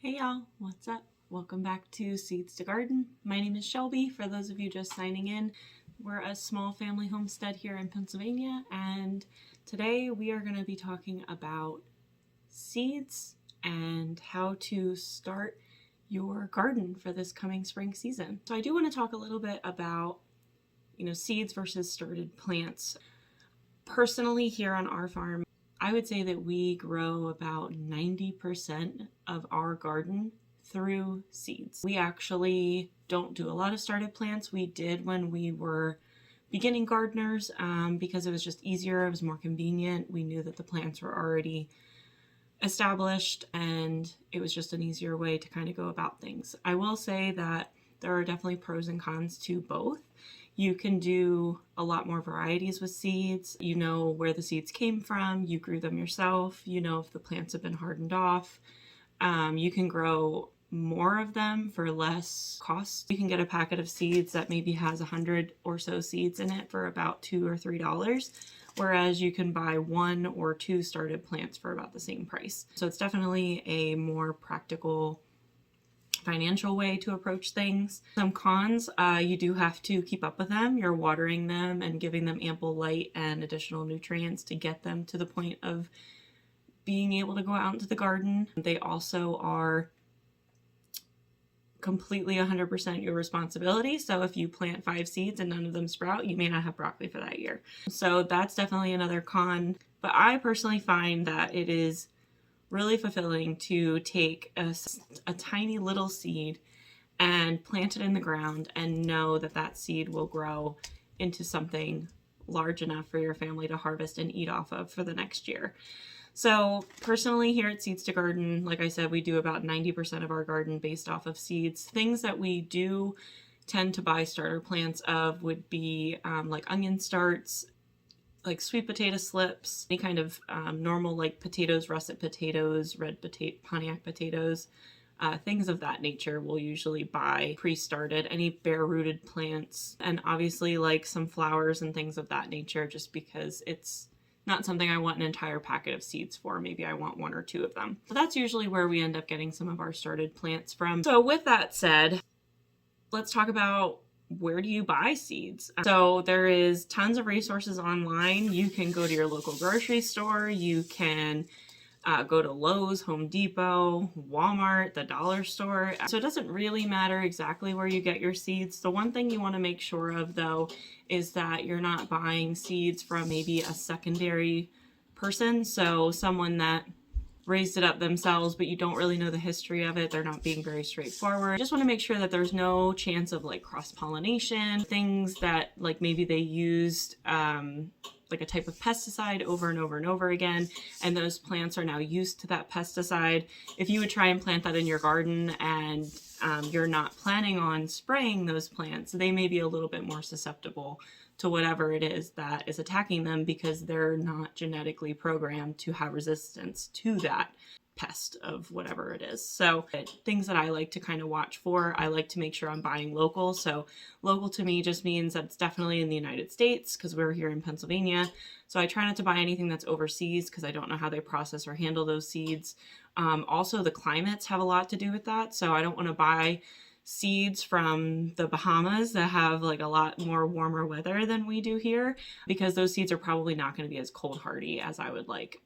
Hey y'all, what's up? Welcome back to Seeds to Garden. My name is Shelby. For those of you just signing in, we're a small family homestead here in Pennsylvania, and today we are going to be talking about seeds and how to start your garden for this coming spring season. So I do want to talk a little bit about, seeds versus started plants. Personally, here on our farm, I would say that we grow about 90% of our garden through seeds. We actually don't do a lot of started plants. We did when we were beginning gardeners because it was just easier, it was more convenient. We knew that the plants were already established and it was just an easier way to kind of go about things. I will say that there are definitely pros and cons to both. You can do a lot more varieties with seeds. You know where the seeds came from. You grew them yourself. You know if the plants have been hardened off. You can grow more of them for less cost. You can get a packet of seeds that maybe has 100 or so seeds in it for about $2 or $3, whereas you can buy 1 or 2 started plants for about the same price. So it's definitely a more practical financial way to approach things. Some cons, you do have to keep up with them. You're watering them and giving them ample light and additional nutrients to get them to the point of being able to go out into the garden. They also are completely 100% your responsibility. So if you plant 5 seeds and none of them sprout, you may not have broccoli for that year. So that's definitely another con. But I personally find that it is really fulfilling to take a tiny little seed and plant it in the ground and know that that seed will grow into something large enough for your family to harvest and eat off of for the next year. So personally here at Seeds to Garden, like I said, we do about 90% of our garden based off of seeds. Things that we do tend to buy starter plants of would be like onion starts, like sweet potato slips, any kind of normal like potatoes, russet potatoes, red potato, Pontiac potatoes, things of that nature we'll usually buy pre-started. Any bare-rooted plants, and obviously like some flowers and things of that nature, just because it's not something I want an entire packet of seeds for. Maybe I want 1 or 2 of them. So that's usually where we end up getting some of our started plants from. So with that said, let's talk about where do you buy seeds? So there is tons of resources online. You can go to your local grocery store. You can go to Lowe's, Home Depot, Walmart, the dollar store. So it doesn't really matter exactly where you get your seeds. The one thing you want to make sure of, though, is that you're not buying seeds from maybe a secondary person. So someone that raised it up themselves, but you don't really know the history of it. They're not being very straightforward. Just want to make sure that there's no chance of like cross-pollination, things that like maybe they used like a type of pesticide over and over and over again, and those plants are now used to that pesticide. If you would try and plant that in your garden and you're not planning on spraying those plants, they may be a little bit more susceptible to whatever it is that is attacking them because they're not genetically programmed to have resistance to that pest of whatever it is. So things that I like to kind of watch for, I like to make sure I'm buying local. So local to me just means that it's definitely in the United States because we're here in Pennsylvania. So I try not to buy anything that's overseas because I don't know how they process or handle those seeds. Also, the climates have a lot to do with that. So I don't want to buy seeds from the Bahamas that have like a lot more warmer weather than we do here, because those seeds are probably not going to be as cold hardy as I would like.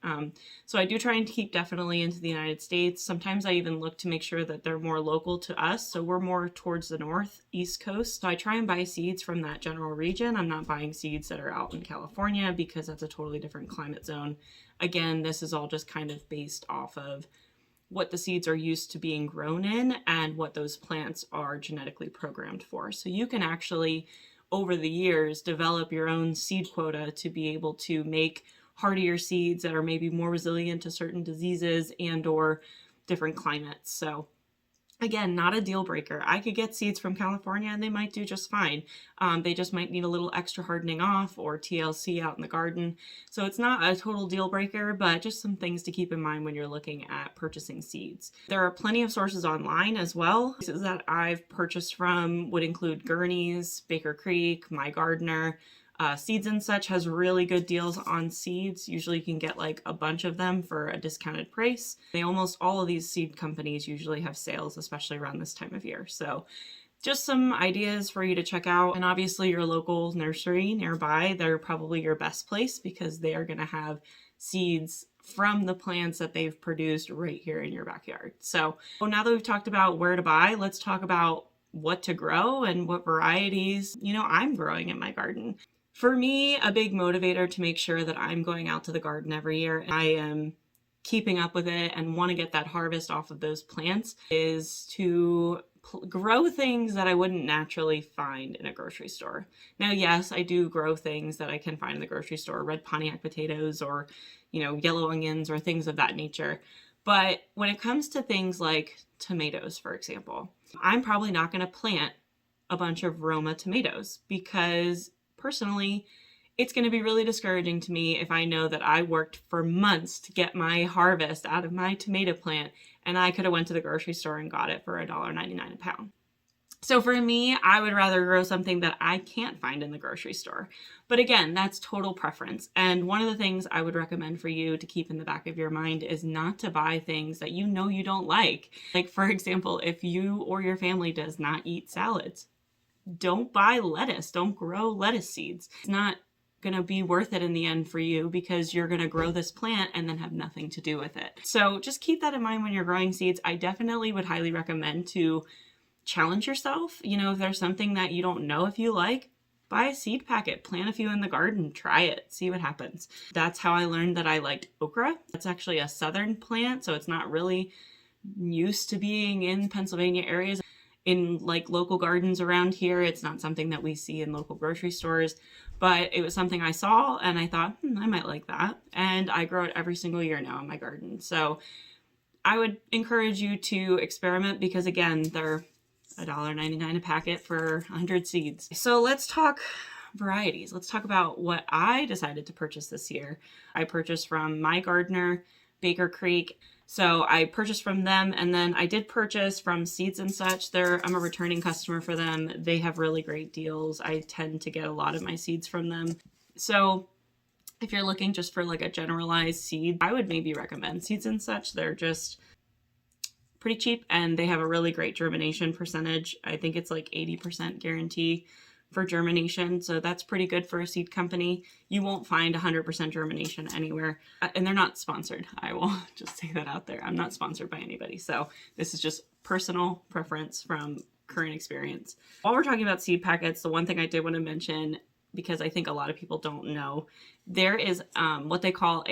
So I do try and keep definitely into the United States. Sometimes I even look to make sure that they're more local to us. So we're more towards the East Coast. So I try and buy seeds from that general region. I'm not buying seeds that are out in California because that's a totally different climate zone. Again, this is all just kind of based off of what the seeds are used to being grown in and what those plants are genetically programmed for. So you can actually, over the years, develop your own seed quota to be able to make hardier seeds that are maybe more resilient to certain diseases and or different climates. So again, not a deal breaker. I could get seeds from California and they might do just fine. They just might need a little extra hardening off or TLC out in the garden. So it's not a total deal breaker, but just some things to keep in mind when you're looking at purchasing seeds. There are plenty of sources online as well. Places that I've purchased from would include Gurney's, Baker Creek, My Gardener, Seeds and Such has really good deals on seeds. Usually you can get like a bunch of them for a discounted price. Almost all of these seed companies usually have sales, especially around this time of year. So just some ideas for you to check out. And obviously your local nursery nearby, they're probably your best place because they are going to have seeds from the plants that they've produced right here in your backyard. So now that we've talked about where to buy, let's talk about what to grow and what varieties, I'm growing in my garden. For me, a big motivator to make sure that I'm going out to the garden every year and I am keeping up with it and want to get that harvest off of those plants is to grow things that I wouldn't naturally find in a grocery store. Now, yes, I do grow things that I can find in the grocery store, red Pontiac potatoes or, yellow onions or things of that nature. But when it comes to things like tomatoes, for example, I'm probably not going to plant a bunch of Roma tomatoes because personally, it's going to be really discouraging to me if I know that I worked for months to get my harvest out of my tomato plant and I could have went to the grocery store and got it for $1.99 a pound. So for me, I would rather grow something that I can't find in the grocery store. But again, that's total preference. And one of the things I would recommend for you to keep in the back of your mind is not to buy things that you know you don't like. Like, for example, if you or your family does not eat salads, don't buy lettuce. Don't grow lettuce seeds. It's not going to be worth it in the end for you because you're going to grow this plant and then have nothing to do with it. So just keep that in mind when you're growing seeds. I definitely would highly recommend to challenge yourself. If there's something that you don't know if you like, buy a seed packet, plant a few in the garden, try it, see what happens. That's how I learned that I liked okra. That's actually a southern plant, so it's not really used to being in Pennsylvania areas. In like local gardens around here, it's not something that we see in local grocery stores, but it was something I saw and I thought, I might like that. And I grow it every single year now in my garden. So I would encourage you to experiment because again, they're $1.99 a packet for 100 seeds. So let's talk varieties. Let's talk about what I decided to purchase this year. I purchased from my gardener, Baker Creek. So I purchased from them, and then I did purchase from Seeds and Such. I'm a returning customer for them. They have really great deals. I tend to get a lot of my seeds from them. So if you're looking just for like a generalized seed, I would maybe recommend Seeds and Such. They're just pretty cheap and they have a really great germination percentage. I think it's like 80% guarantee for germination. So that's pretty good for a seed company. You won't find 100% germination anywhere. And they're not sponsored. I will just say that out there. I'm not sponsored by anybody. So this is just personal preference from current experience. While we're talking about seed packets, the one thing I did want to mention, because I think a lot of people don't know, there is what they call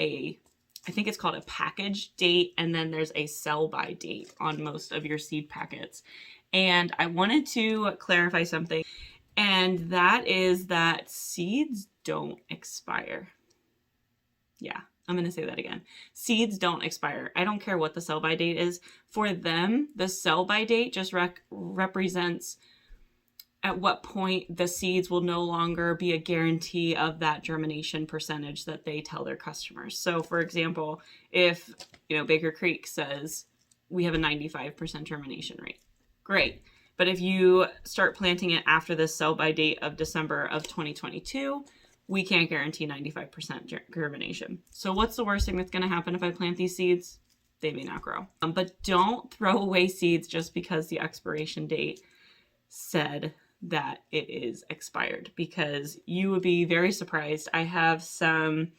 I think it's called a package date, and then there's a sell by date on most of your seed packets. And I wanted to clarify something, and that is that seeds don't expire. Yeah, I'm going to say that again. Seeds don't expire. I don't care what the sell by date is. For them, the sell by date just represents at what point the seeds will no longer be a guarantee of that germination percentage that they tell their customers. So for example, if, Baker Creek says we have a 95% germination rate, great. But if you start planting it after the sell by date of December of 2022, we can't guarantee 95% germination. So what's the worst thing that's going to happen if I plant these seeds? They may not grow. But don't throw away seeds just because the expiration date said that it is expired, because you would be very surprised. I have some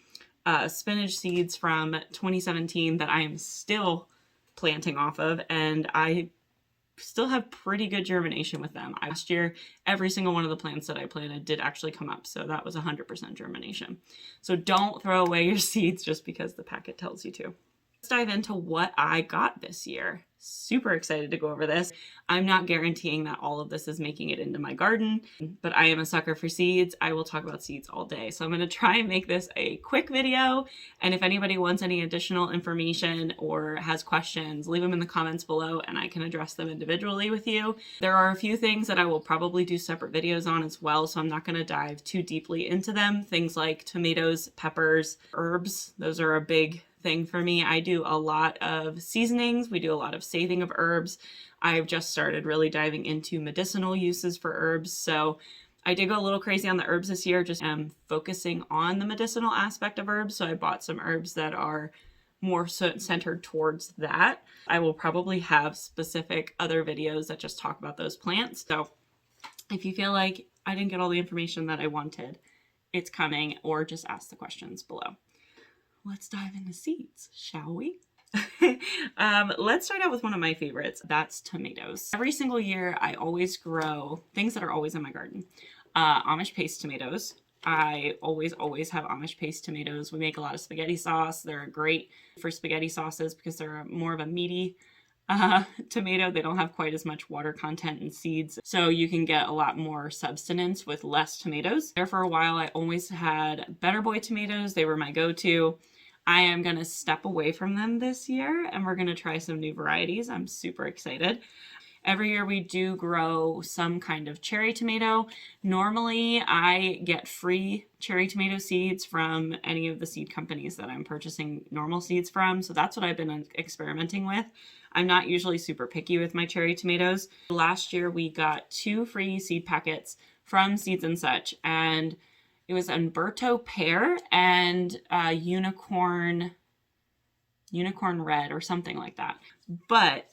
spinach seeds from 2017 that I am still planting off of, and I still have pretty good germination with them. Last year, every single one of the plants that I planted did actually come up, so that was 100% germination. So don't throw away your seeds just because the packet tells you to. Let's dive into what I got this year. Super excited to go over this. I'm not guaranteeing that all of this is making it into my garden, but I am a sucker for seeds. I will talk about seeds all day. So I'm going to try and make this a quick video. And if anybody wants any additional information or has questions, leave them in the comments below and I can address them individually with you. There are a few things that I will probably do separate videos on as well, so I'm not going to dive too deeply into them. Things like tomatoes, peppers, herbs. Those are a big thing for me. I do a lot of seasonings. We do a lot of saving of herbs. I've just started really diving into medicinal uses for herbs. So I did go a little crazy on the herbs this year, just focusing on the medicinal aspect of herbs. So I bought some herbs that are more centered towards that. I will probably have specific other videos that just talk about those plants. So if you feel like I didn't get all the information that I wanted, it's coming, or just ask the questions below. Let's dive into seeds, shall we? Let's start out with one of my favorites. That's tomatoes. Every single year, I always grow things that are always in my garden. Amish paste tomatoes. I always have Amish paste tomatoes. We make a lot of spaghetti sauce. They're great for spaghetti sauces because they're more of a meaty tomato. They don't have quite as much water content and seeds, so you can get a lot more substance with less tomatoes. There for a while, I always had Better Boy tomatoes. They were my go-to. I am going to step away from them this year, and we're going to try some new varieties. I'm super excited. Every year we do grow some kind of cherry tomato. Normally I get free cherry tomato seeds from any of the seed companies that I'm purchasing normal seeds from. So that's what I've been experimenting with. I'm not usually super picky with my cherry tomatoes. Last year we got 2 free seed packets from Seeds and Such, and it was Umberto pear and unicorn red or something like that. But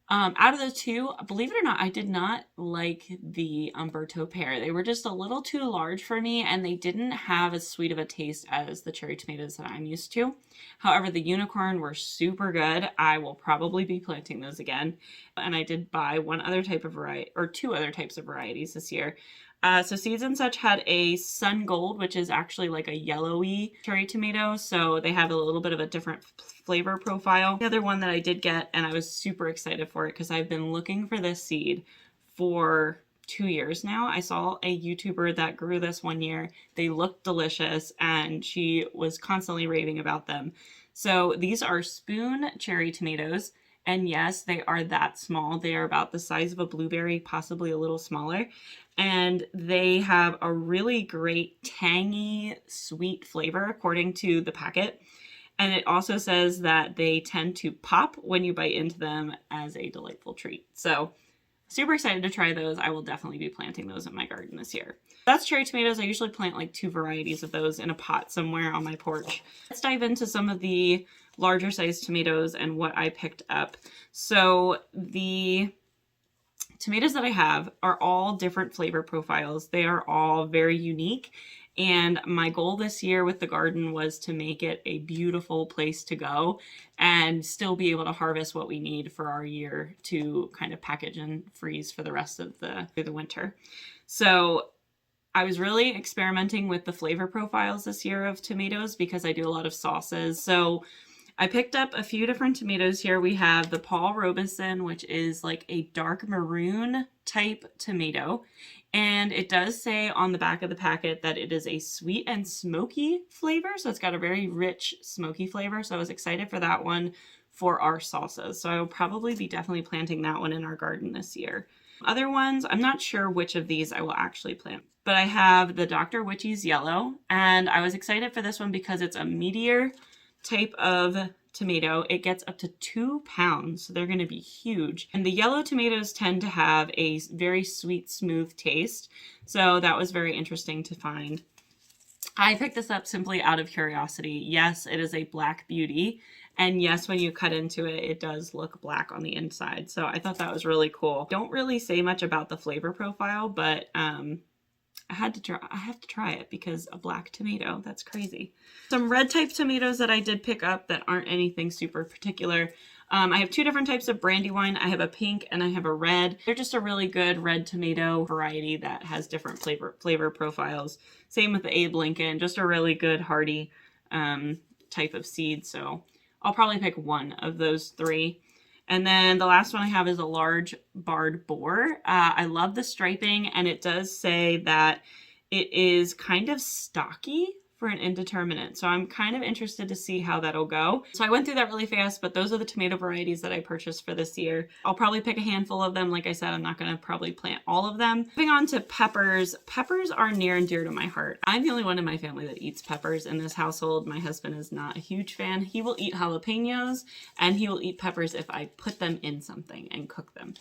out of the 2, believe it or not, I did not like the Umberto pear. They were just a little too large for me, and they didn't have as sweet of a taste as the cherry tomatoes that I'm used to. However, the unicorn were super good. I will probably be planting those again. And I did buy 1 other type of variety, or 2 other types of varieties this year. So Seeds and Such had a Sun Gold, which is actually like a yellowy cherry tomato. So they have a little bit of a different flavor profile. The other one that I did get, and I was super excited for it because I've been looking for this seed for 2 years now. I saw a YouTuber that grew this one year. They looked delicious, and she was constantly raving about them. So these are spoon cherry tomatoes. And yes, they are that small. They are about the size of a blueberry, possibly a little smaller. And they have a really great tangy, sweet flavor according to the packet. And it also says that they tend to pop when you bite into them as a delightful treat. So super excited to try those. I will definitely be planting those in my garden this year. That's cherry tomatoes. I usually plant like 2 varieties of those in a pot somewhere on my porch. Let's dive into some of the larger sized tomatoes and what I picked up. So the tomatoes that I have are all different flavor profiles. They are all very unique. And my goal this year with the garden was to make it a beautiful place to go and still be able to harvest what we need for our year to kind of package and freeze for the rest of the winter. So I was really experimenting with the flavor profiles this year of tomatoes because I do a lot of sauces. So I picked up a few different tomatoes here. We have the Paul Robeson, which is like a dark maroon type tomato. And it does say on the back of the packet that it is a sweet and smoky flavor. So it's got a very rich smoky flavor. So I was excited for that one for our salsas. So I will probably be definitely planting that one in our garden this year. Other ones, I'm not sure which of these I will actually plant. But I have the Dr. Witchy's Yellow. And I was excited for this one because it's a meteor type of tomato. It gets up to 2 pounds, so they're going to be huge. And the yellow tomatoes tend to have a very sweet, smooth taste, so that was very interesting to find. I picked this up simply out of curiosity. Yes, it is a black beauty, and yes, when you cut into it, it does look black on the inside, so I thought that was really cool. Don't really say much about the flavor profile, but I have to try it because a black tomato, that's crazy. Some red type tomatoes that I did pick up that aren't anything super particular. I have 2 different types of Brandywine. I have a pink and I have a red. They're just a really good red tomato variety that has different flavor profiles. Same with the Abe Lincoln, just a really good hardy type of seed. So I'll probably pick one of those 3. And then the last one I have is a large barred boar. I love the striping, and it does say that it is kind of stocky for an indeterminate. So I'm kind of interested to see how that'll go. So I went through that really fast, but those are the tomato varieties that I purchased for this year. I'll probably pick a handful of them. Like I said, I'm not going to probably plant all of them. Moving on to peppers. Peppers are near and dear to my heart. I'm the only one in my family that eats peppers in this household. My husband is not a huge fan. He will eat jalapenos and he will eat peppers if I put them in something and cook them.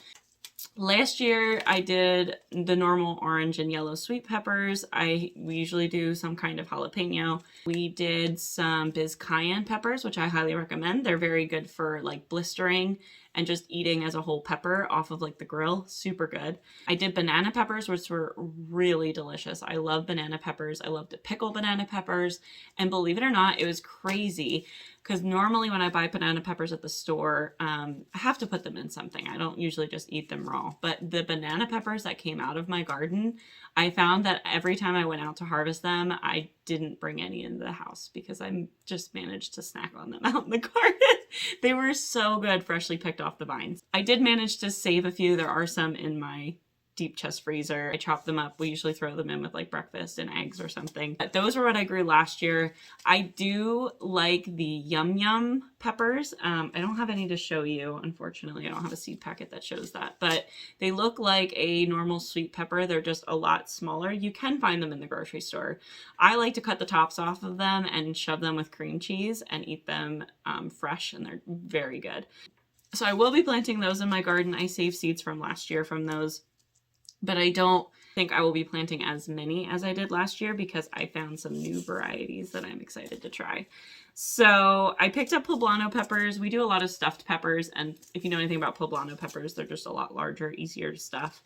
Last year I did the normal orange and yellow sweet peppers. We usually do some kind of jalapeno. We did some biz cayenne peppers, which I highly recommend. They're very good for like blistering and just eating as a whole pepper off of like the grill. Super good. I did banana peppers, which were really delicious. I love banana peppers. I love to pickle banana peppers. And believe it or not, it was crazy because normally when I buy banana peppers at the store, I have to put them in something. I don't usually just eat them raw. But the banana peppers that came out of my garden, I found that every time I went out to harvest them, I didn't bring any into the house because I just managed to snack on them out in the garden. They were so good, freshly picked off the vines. I did manage to save a few. There are some in my deep chest freezer. I chop them up. We usually throw them in with like breakfast and eggs or something. But those were what I grew last year. I do like the Yum Yum peppers. I don't have any to show you. Unfortunately, I don't have a seed packet that shows that, but they look like a normal sweet pepper. They're just a lot smaller. You can find them in the grocery store. I like to cut the tops off of them and shove them with cream cheese and eat them fresh, and they're very good. So I will be planting those in my garden. I saved seeds from last year from those, but I don't think I will be planting as many as I did last year because I found some new varieties that I'm excited to try. So I picked up Poblano peppers. We do a lot of stuffed peppers, and if you know anything about Poblano peppers, they're just a lot larger, easier to stuff.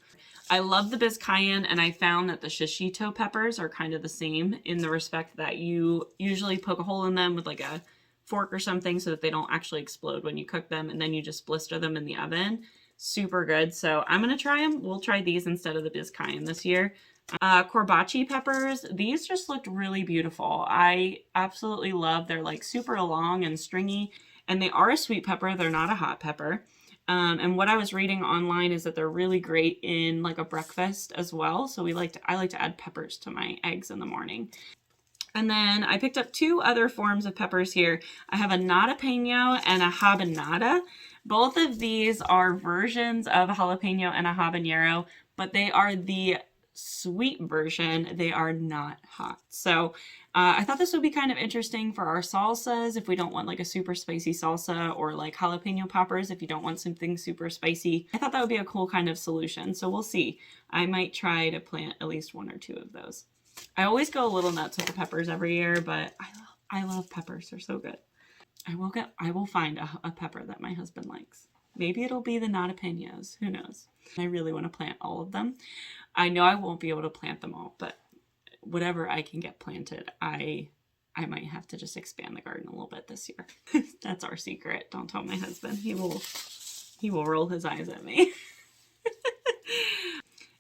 I love the biz cayenne, and I found that the shishito peppers are kind of the same in the respect that you usually poke a hole in them with like a fork or something so that they don't actually explode when you cook them, and then you just blister them in the oven. Super good. So I'm going to try them. We'll try these instead of the biz cayenne this year. Corbache peppers. These just looked really beautiful. I absolutely love. They're like super long and stringy, and they are a sweet pepper. They're not a hot pepper. And what I was reading online is that they're really great in like a breakfast as well. So I like to add peppers to my eggs in the morning. And then I picked up two other forms of peppers here. I have a jalapeno and a habanada. Both of these are versions of a jalapeno and a habanero, but they are the sweet version. They are not hot. So I thought this would be kind of interesting for our salsas if we don't want like a super spicy salsa, or like jalapeno poppers if you don't want something super spicy. I thought that would be a cool kind of solution. So we'll see. I might try to plant at least one or two of those. I always go a little nuts with the peppers every year, but I love peppers. They're so good. I will find a pepper that my husband likes. Maybe it'll be the jalapenos. Who knows? I really want to plant all of them. I know I won't be able to plant them all, but whatever I can get planted, I might have to just expand the garden a little bit this year. That's our secret. Don't tell my husband. He will roll his eyes at me.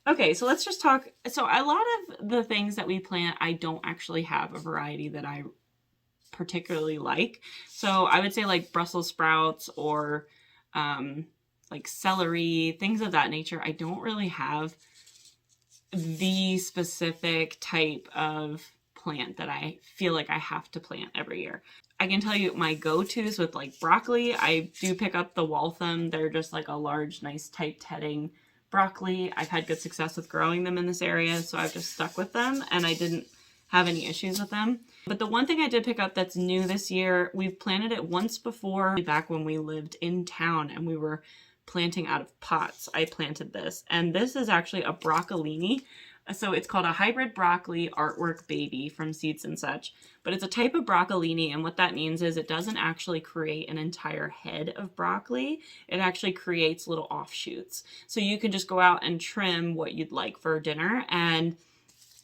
Okay, so let's just talk. So a lot of the things that we plant, I don't actually have a variety that I particularly like. So I would say like Brussels sprouts or like celery, things of that nature. I don't really have the specific type of plant that I feel like I have to plant every year. I can tell you my go-tos with like broccoli. I do pick up the Waltham. They're just like a large, nice typed heading broccoli. I've had good success with growing them in this area, so I've just stuck with them and I didn't have any issues with them. But the one thing I did pick up that's new this year, we've planted it once before back when we lived in town and we were planting out of pots. I planted this, and this is actually a broccolini. So it's called a hybrid broccoli artwork baby from Seeds and Such, but it's a type of broccolini, and what that means is it doesn't actually create an entire head of broccoli. It actually creates little offshoots. So you can just go out and trim what you'd like for dinner, and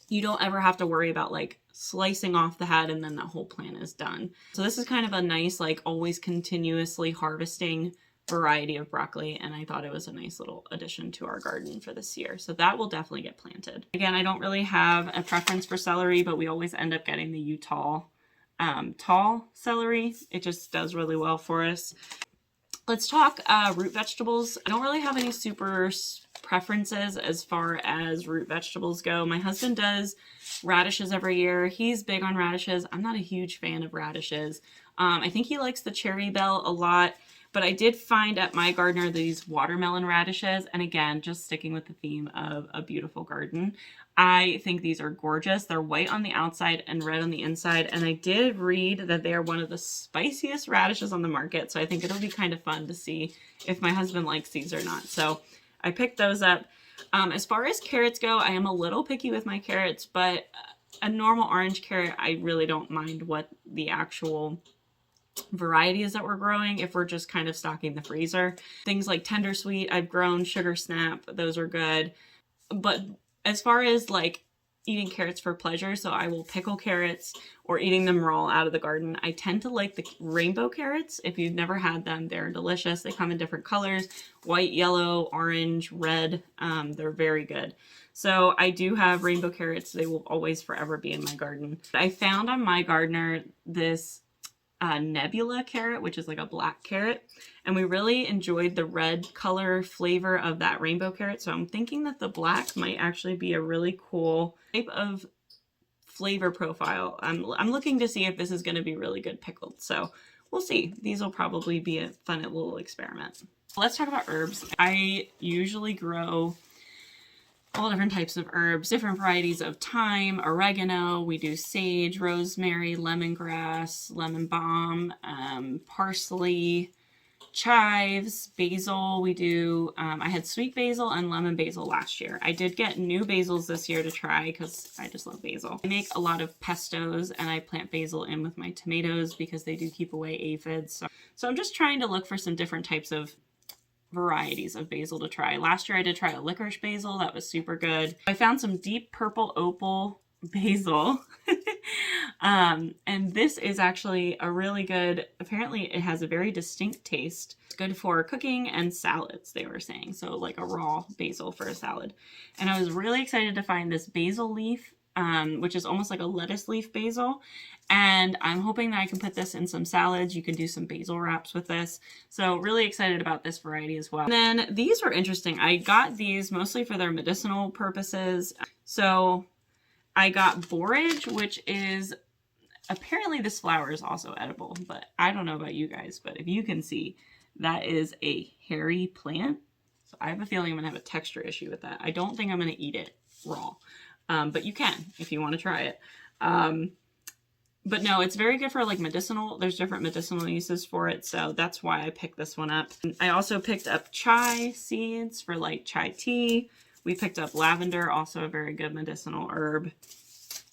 you don't ever have to worry about like slicing off the head and then that whole plant is done. So this is kind of a nice, like always continuously harvesting variety of broccoli, and I thought it was a nice little addition to our garden for this year. So that will definitely get planted. Again, I don't really have a preference for celery, but we always end up getting the Utah tall celery. It just does really well for us. Let's talk root vegetables. I don't really have any super preferences as far as root vegetables go. My husband does radishes every year. He's big on radishes. I'm not a huge fan of radishes. I think he likes the cherry bell a lot. But I did find at my gardener these watermelon radishes, and again, just sticking with the theme of a beautiful garden. I think these are gorgeous. They're white on the outside and red on the inside, and I did read that they are one of the spiciest radishes on the market, so I think it'll be kind of fun to see if my husband likes these or not. So I picked those up. As far as carrots go, I am a little picky with my carrots, but a normal orange carrot, I really don't mind what the actual varieties that we're growing if we're just kind of stocking the freezer. Things like Tender Sweet, I've grown, Sugar Snap, those are good. But as far as like eating carrots for pleasure, so I will pickle carrots or eating them raw out of the garden. I tend to like the rainbow carrots. If you've never had them, they're delicious. They come in different colors, white, yellow, orange, red. They're very good. So I do have rainbow carrots. They will always forever be in my garden. I found on My Gardener this Nebula carrot, which is like a black carrot, and we really enjoyed the red color flavor of that rainbow carrot, so I'm thinking that the black might actually be a really cool type of flavor profile. I'm looking to see if this is going to be really good pickled, so we'll see. These will probably be a fun little experiment. Let's talk about herbs. I usually grow all different types of herbs, different varieties of thyme, oregano. We do sage, rosemary, lemongrass, lemon balm, parsley, chives, basil. We do, I had sweet basil and lemon basil last year. I did get new basils this year to try because I just love basil. I make a lot of pestos and I plant basil in with my tomatoes because they do keep away aphids. So I'm just trying to look for some different types of varieties of basil to try. Last year I did try a licorice basil. That was super good. I found some deep purple opal basil. And this is actually a really good, apparently it has a very distinct taste. It's good for cooking and salads, they were saying. So like a raw basil for a salad. And I was really excited to find this basil leaf, which is almost like a lettuce leaf basil. And I'm hoping that I can put this in some salads. You can do some basil wraps with this. So really excited about this variety as well. And then these were interesting. I got these mostly for their medicinal purposes. So I got Borage, which is, apparently this flower is also edible, but I don't know about you guys, but if you can see, that is a hairy plant. So I have a feeling I'm gonna have a texture issue with that. I don't think I'm gonna eat it raw, but you can if you want to try it. But no, it's very good for like medicinal. There's different medicinal uses for it. So that's why I picked this one up. I also picked up chai seeds for like chai tea. We picked up lavender, also a very good medicinal herb.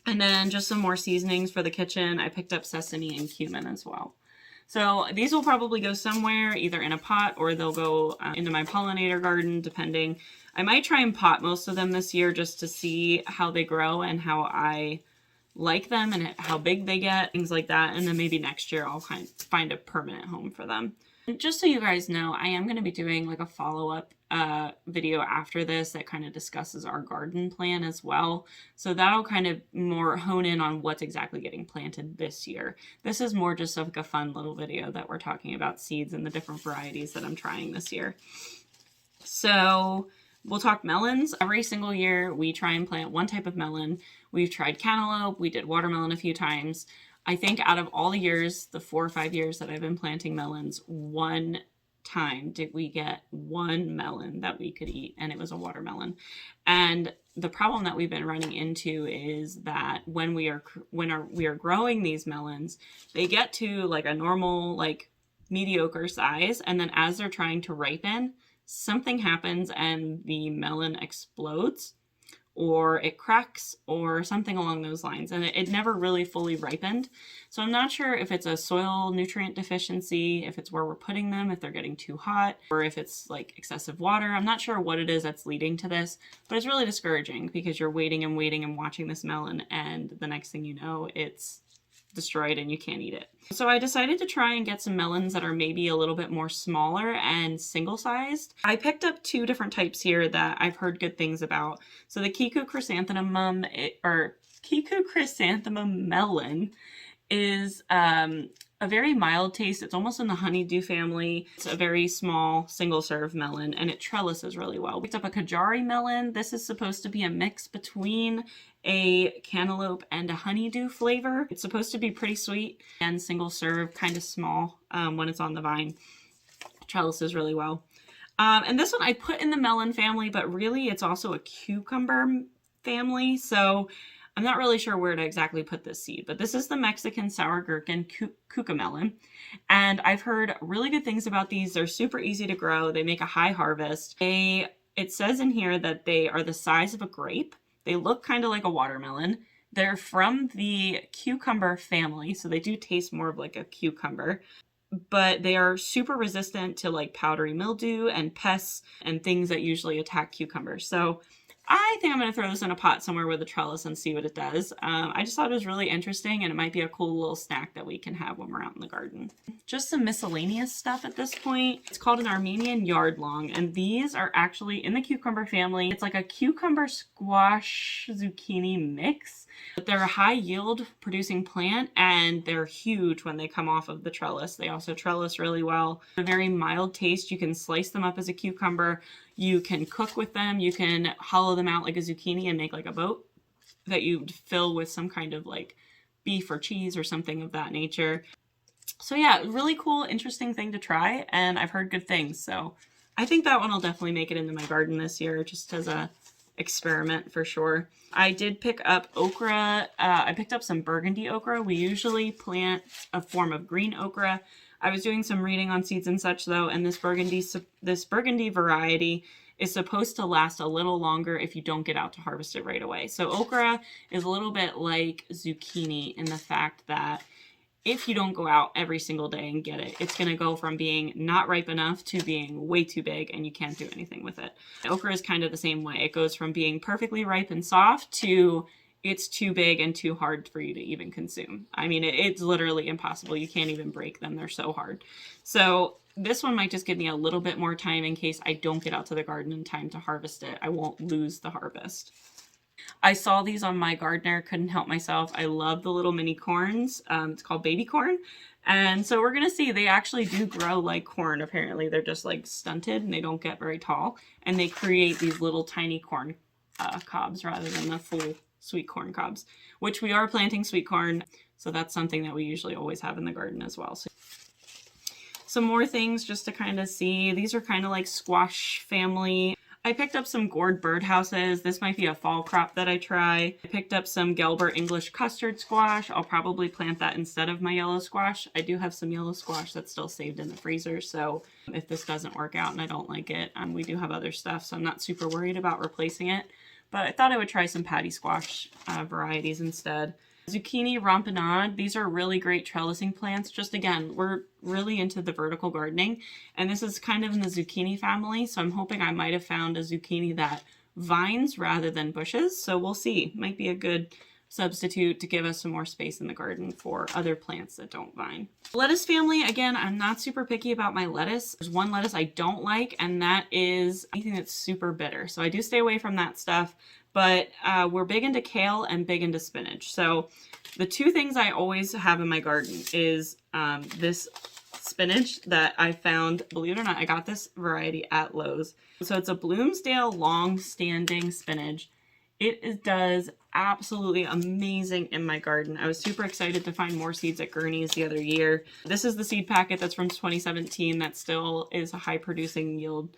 And then just some more seasonings for the kitchen. I picked up sesame and cumin as well. So these will probably go somewhere, either in a pot or they'll go into my pollinator garden, depending. I might try and pot most of them this year just to see how they grow and how I like them and how big they get, things like that. And then maybe next year I'll find a permanent home for them. And just so you guys know, I am going to be doing like a follow-up video after this that kind of discusses our garden plan as well. So that'll kind of more hone in on what's exactly getting planted this year. This is more just like a fun little video that we're talking about seeds and the different varieties that I'm trying this year. So we'll talk melons. Every single year we try and plant one type of melon. We've tried cantaloupe, we did watermelon a few times. I think out of all the years, the 4 or 5 years that I've been planting melons, one time did we get one melon that we could eat, and it was a watermelon. And the problem that we've been running into is that when we are growing these melons, they get to like a normal, like mediocre size, and then as they're trying to ripen, something happens and the melon explodes, or it cracks, or something along those lines, and it never really fully ripened. So I'm not sure if it's a soil nutrient deficiency, if it's where we're putting them, if they're getting too hot, or if it's like excessive water. I'm not sure what it is that's leading to this, but it's really discouraging because you're waiting and waiting and watching this melon, and the next thing you know, it's destroyed and you can't eat it. So I decided to try and get some melons that are maybe a little bit more smaller and single-sized. I picked up 2 different types here that I've heard good things about. So the Kiku chrysanthemum melon is a very mild taste. It's almost in the honeydew family. It's a very small single-serve melon, and it trellises really well. We picked up a Kajari melon. This is supposed to be a mix between a cantaloupe and a honeydew flavor. It's supposed to be pretty sweet and single-serve, kind of small when it's on the vine. Trellises really well. And this one I put in the melon family, but really it's also a cucumber family. So I'm not really sure where to exactly put this seed, but this is the Mexican sour gherkin Cooka melon. And I've heard really good things about these. They're super easy to grow. They make a high harvest. They It says in here that they are the size of a grape. They look kind of like a watermelon. They're from the cucumber family, so they do taste more of like a cucumber. But they are super resistant to like powdery mildew and pests and things that usually attack cucumbers. So I think I'm going to throw this in a pot somewhere with a trellis and see what it does. I just thought it was really interesting, and it might be a cool little snack that we can have when we're out in the garden. Just some miscellaneous stuff at this point. It's called an Armenian yardlong, and these are actually in the cucumber family. It's like a cucumber squash zucchini mix. But they're a high yield producing plant, and they're huge when they come off of the trellis. They also trellis really well. A very mild taste. You can slice them up as a cucumber. You can cook with them. You can hollow them out like a zucchini and make like a boat that you fill with some kind of like beef or cheese or something of that nature. So yeah, really cool, interesting thing to try, and I've heard good things. So I think that one will definitely make it into my garden this year, just as a experiment for sure. I did pick up okra. I picked up some burgundy okra. We usually plant a form of green okra. I was doing some reading on seeds and such though, and this burgundy variety is supposed to last a little longer if you don't get out to harvest it right away. So okra is a little bit like zucchini in the fact that if you don't go out every single day and get it, it's going to go from being not ripe enough to being way too big and you can't do anything with it. Okra is kind of the same way. It goes from being perfectly ripe and soft to it's too big and too hard for you to even consume. I mean, it's literally impossible. You can't even break them. They're so hard. So this one might just give me a little bit more time in case I don't get out to the garden in time to harvest it. I won't lose the harvest. I saw these on My Gardener, couldn't help myself. I love the little mini corns. It's called baby corn. And so we're going to see, they actually do grow like corn. Apparently they're just like stunted and they don't get very tall. And they create these little tiny corn cobs rather than the full sweet corn cobs, which we are planting sweet corn. So that's something that we usually always have in the garden as well. So some more things just to kind of see. These are kind of like squash family. I picked up some gourd birdhouses. This might be a fall crop that I try. I picked up some Gelber English custard squash. I'll probably plant that instead of my yellow squash. I do have some yellow squash that's still saved in the freezer, so if this doesn't work out and I don't like it, we do have other stuff, so I'm not super worried about replacing it. But I thought I would try some patty squash varieties instead. Zucchini rampanade. These are really great trellising plants. Just again, we're really into the vertical gardening, and this is kind of in the zucchini family, so I'm hoping I might have found a zucchini that vines rather than bushes. So we'll see. Might be a good substitute to give us some more space in the garden for other plants that don't vine. Lettuce family, again, I'm not super picky about my lettuce. There's one lettuce I don't like, and that is anything that's super bitter. So I do stay away from that stuff, but we're big into kale and big into spinach. So the two things I always have in my garden is this spinach that I found, believe it or not, I got this variety at Lowe's. So it's a Bloomsdale long-standing spinach. It does absolutely amazing in my garden. I was super excited to find more seeds at Gurney's the other year. This is the seed packet that's from 2017 that still is a high producing yield.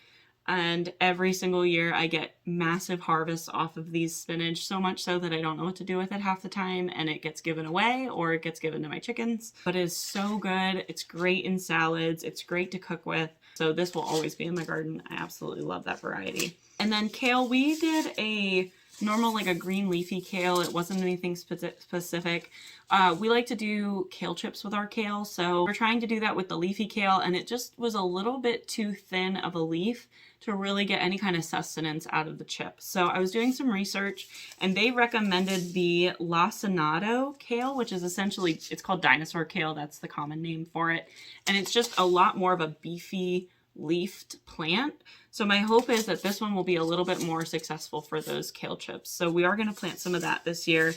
And every single year I get massive harvests off of these spinach, so much so that I don't know what to do with it half the time, and it gets given away or it gets given to my chickens. But it is so good. It's great in salads. It's great to cook with. So this will always be in my garden. I absolutely love that variety. And then kale, we did a normal, like a green leafy kale. It wasn't anything specific. We like to do kale chips with our kale, so we're trying to do that with the leafy kale, and it just was a little bit too thin of a leaf to really get any kind of sustenance out of the chip. So I was doing some research, and they recommended the lacinato kale, which is essentially, it's called dinosaur kale. That's the common name for it. And it's just a lot more of a beefy leafed plant. So my hope is that this one will be a little bit more successful for those kale chips. So we are going to plant some of that this year.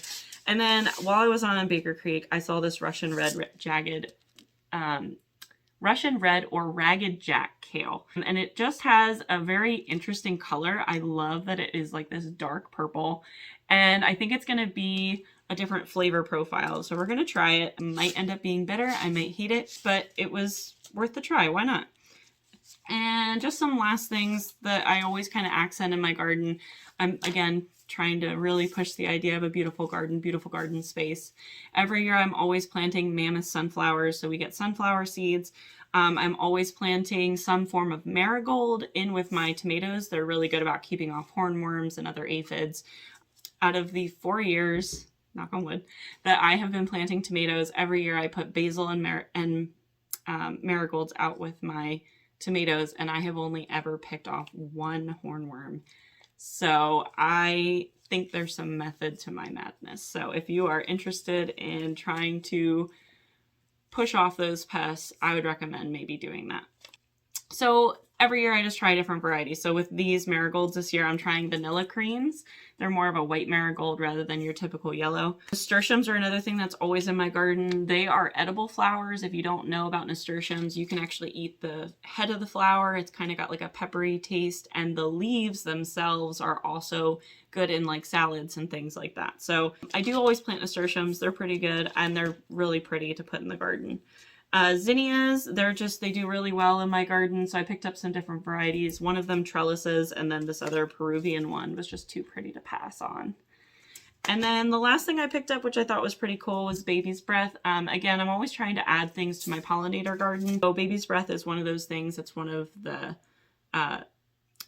And then while I was on Baker Creek, I saw this Russian red or ragged jack kale. And it just has a very interesting color. I love that it is like this dark purple. And I think it's going to be a different flavor profile. So we're going to try it. It might end up being bitter. I might hate it, but it was worth the try. Why not? And just some last things that I always kind of accent in my garden. I'm, again, trying to really push the idea of a beautiful garden space. Every year I'm always planting Mammoth Sunflowers, so we get sunflower seeds. I'm always planting some form of marigold in with my tomatoes. They're really good about keeping off hornworms and other aphids. Out of the 4 years, knock on wood, that I have been planting tomatoes, every year I put basil and marigolds out with my tomatoes, and I have only ever picked off one hornworm. So I think there's some method to my madness. So if you are interested in trying to push off those pests, I would recommend maybe doing that. So every year I just try different varieties. So with these marigolds this year, I'm trying vanilla creams. They're more of a white marigold rather than your typical yellow. Nasturtiums are another thing that's always in my garden. They are edible flowers. If you don't know about nasturtiums, you can actually eat the head of the flower. It's kind of got like a peppery taste, and the leaves themselves are also good in like salads and things like that. So I do always plant nasturtiums. They're pretty good, and they're really pretty to put in the garden. Zinnias, they do really well in my garden, so I picked up some different varieties. One of them trellises, and then this other Peruvian one was just too pretty to pass on. And then the last thing I picked up, which I thought was pretty cool, was baby's breath. Again, I'm always trying to add things to my pollinator garden. So baby's breath is one of those things that's one of the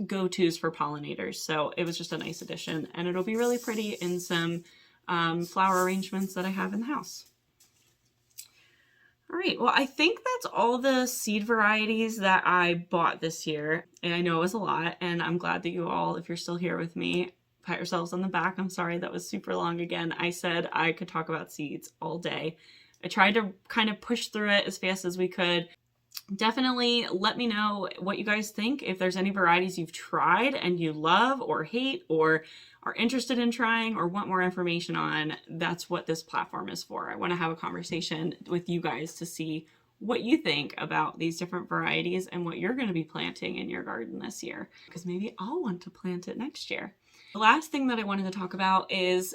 go-tos for pollinators. So it was just a nice addition, and it'll be really pretty in some flower arrangements that I have in the house. All right, well, I think that's all the seed varieties that I bought this year. And I know it was a lot, and I'm glad that you all, if you're still here with me, pat yourselves on the back. I'm sorry that was super long again. I said I could talk about seeds all day. I tried to kind of push through it as fast as we could. Definitely let me know what you guys think. If there's any varieties you've tried and you love or hate or are interested in trying or want more information on, that's what this platform is for. I want to have a conversation with you guys to see what you think about these different varieties and what you're going to be planting in your garden this year, because maybe I'll want to plant it next year. The last thing that I wanted to talk about is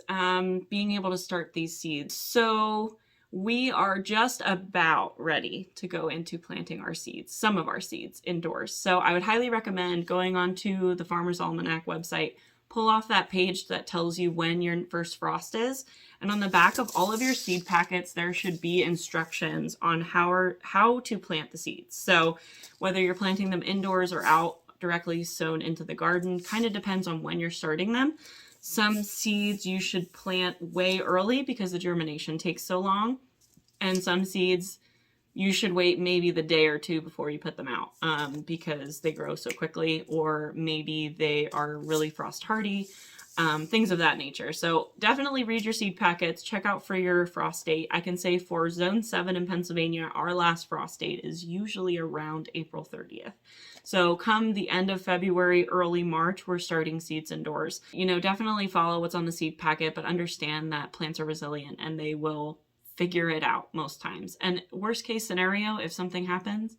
being able to start these seeds. So we are just about ready to go into planting our seeds, some of our seeds indoors. So I would highly recommend going onto the Farmer's Almanac website, pull off that page that tells you when your first frost is. And on the back of all of your seed packets, there should be instructions on how to plant the seeds. So whether you're planting them indoors or out directly sown into the garden, kind of depends on when you're starting them. Some seeds you should plant way early because the germination takes so long. And some seeds you should wait maybe the day or two before you put them out because they grow so quickly, or maybe they are really frost hardy, things of that nature. So definitely read your seed packets, check out for your frost date. I can say for Zone 7 in Pennsylvania, our last frost date is usually around April 30th. So come the end of February, early March, we're starting seeds indoors. You know, definitely follow what's on the seed packet, but understand that plants are resilient and they will figure it out most times. And worst case scenario, if something happens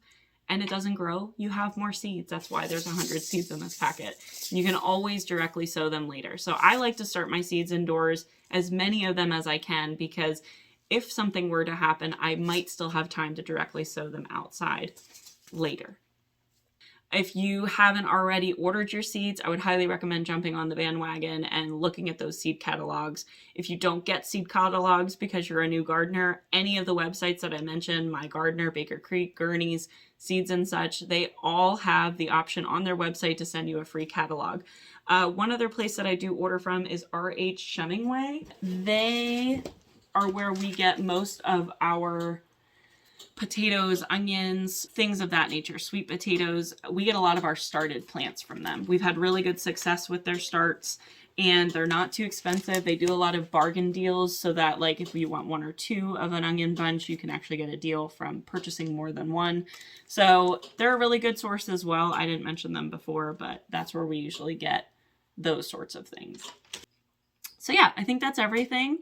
and it doesn't grow, you have more seeds. That's why there's 100 seeds in this packet. You can always directly sow them later. So I like to start my seeds indoors, as many of them as I can, because if something were to happen, I might still have time to directly sow them outside later. If you haven't already ordered your seeds, I would highly recommend jumping on the bandwagon and looking at those seed catalogs. If you don't get seed catalogs because you're a new gardener, any of the websites that I mentioned, My Gardener, Baker Creek, Gurney's, Seeds and Such, they all have the option on their website to send you a free catalog. One other place that I do order from is RH Shemmingway. They are where we get most of our potatoes, onions, things of that nature, sweet potatoes. We get a lot of our started plants from them. We've had really good success with their starts, and they're not too expensive. They do a lot of bargain deals so that, like, if you want one or two of an onion bunch, you can actually get a deal from purchasing more than one. So they're a really good source as well. I didn't mention them before, but that's where we usually get those sorts of things. So yeah, I think that's everything.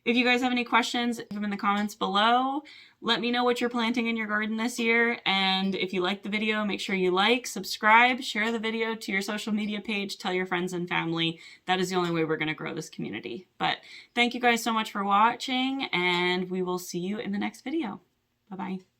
If you guys have any questions, leave them in the comments below. Let me know what you're planting in your garden this year. And if you like the video, make sure you like, subscribe, share the video to your social media page, tell your friends and family. That is the only way we're going to grow this community. But thank you guys so much for watching, and we will see you in the next video. Bye-bye.